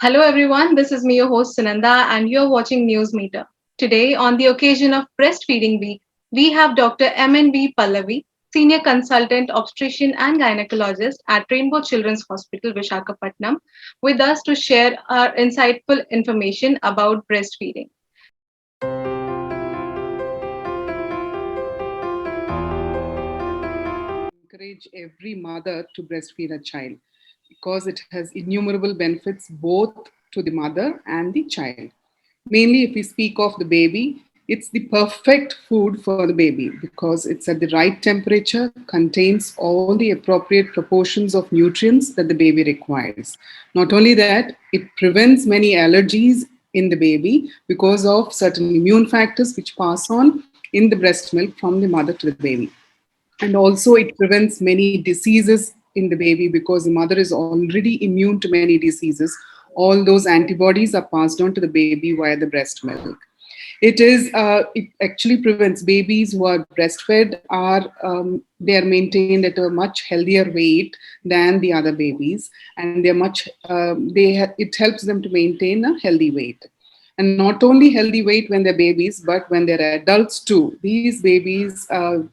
Hello everyone, this is me, your host Sunanda, and you're watching NewsMeter. Today, on the occasion of Breastfeeding Week, we have Dr.M.N.V.Pallavi, Senior Consultant Obstetrician and Gynecologist at Rainbow Children's Hospital, Visakhapatnam, with us to share our insightful information about breastfeeding. Encourage every mother to breastfeed a child because it has innumerable benefits both to the mother and the child. Mainly, if we speak of the baby, it's the perfect food for the baby because it's at the right temperature, contains all the appropriate proportions of nutrients that the baby requires. Not only that, it prevents many allergies in the baby because of certain immune factors which pass on in the breast milk from the mother to the baby. And also it prevents many diseases in the baby because the mother is already immune to many diseases. All those antibodies are passed on to the baby via the breast milk. It actually prevents babies who are breastfed are they are maintained at a much healthier weight than the other babies, and they're much it helps them to maintain a healthy weight. And not only healthy weight when they're babies, but when they're adults too. These babies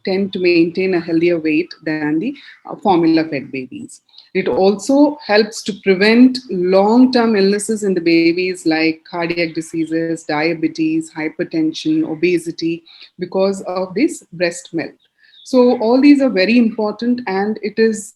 tend to maintain a healthier weight than the formula fed babies. It also helps to prevent long term illnesses in the babies like cardiac diseases, diabetes, hypertension, obesity, because of this breast milk. So, all these are very important, and it is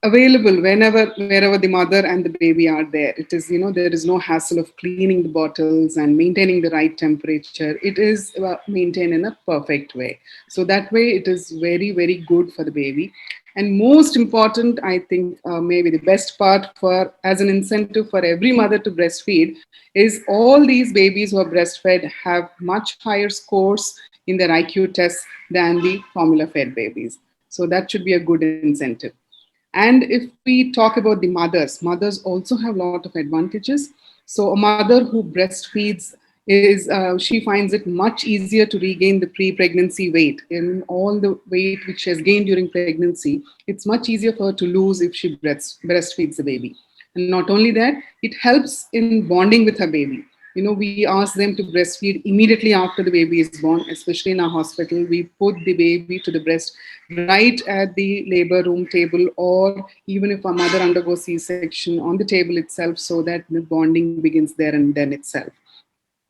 available wherever the mother and the baby are there. It is, there is no hassle of cleaning the bottles and maintaining the right temperature. It is maintained in a perfect way. So that way it is very, very good for the baby. And most important, I think, maybe the best part for as an incentive for every mother to breastfeed is all these babies who are breastfed have much higher scores in their IQ tests than the formula fed babies. So that should be a good incentive. And if we talk about the mothers also have a lot of advantages. So a mother who breastfeeds she finds it much easier to regain the pre-pregnancy weight. In all the weight which she has gained during pregnancy, it's much easier for her to lose if she breastfeeds the baby. And not only that, it helps in bonding with her baby. We ask them to breastfeed immediately after the baby is born, especially in our hospital. We put the baby to the breast right at the labor room table, or even if a mother undergoes C-section, on the table itself, so that the bonding begins there and then itself.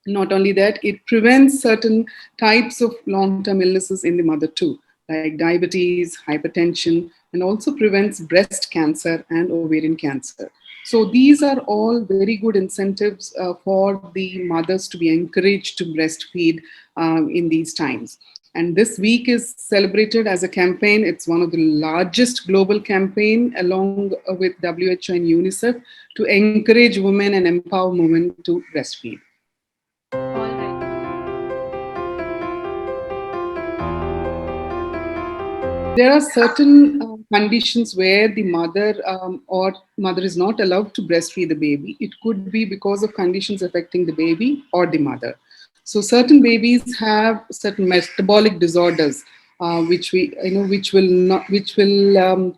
Not only that, it prevents certain types of long-term illnesses in the mother too, like diabetes, hypertension, and also prevents breast cancer and ovarian cancer. So these are all very good incentives for the mothers to be encouraged to breastfeed in these times. And this week is celebrated as a campaign. It's one of the largest global campaign along with WHO and UNICEF to encourage women and empower women to breastfeed. All right. There are certain conditions where the mother or mother is not allowed to breastfeed the baby. It could be because of conditions affecting the baby or the mother. So certain babies have certain metabolic disorders, which will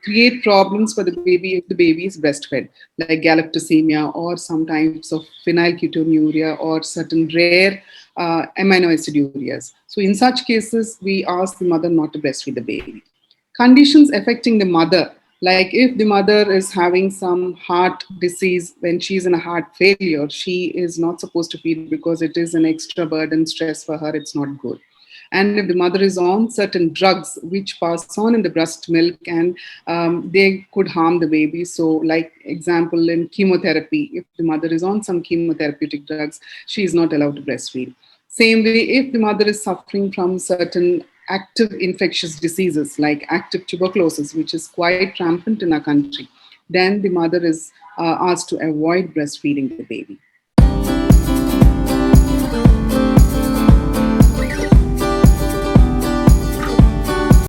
create problems for the baby if the baby is breastfed, like galactosemia or some types of phenylketonuria or certain rare amino acid urias. So in such cases, we ask the mother not to breastfeed the baby. Conditions affecting the mother, like if the mother is having some heart disease, when she's in a heart failure, she is not supposed to feed because it is an extra burden, stress for her, it's not good. And if the mother is on certain drugs which pass on in the breast milk, and they could harm the baby. So like example, in chemotherapy, if the mother is on some chemotherapeutic drugs, she is not allowed to breastfeed. Same way, if the mother is suffering from certain active infectious diseases like active tuberculosis, which is quite rampant in our country, then the mother is asked to avoid breastfeeding the baby.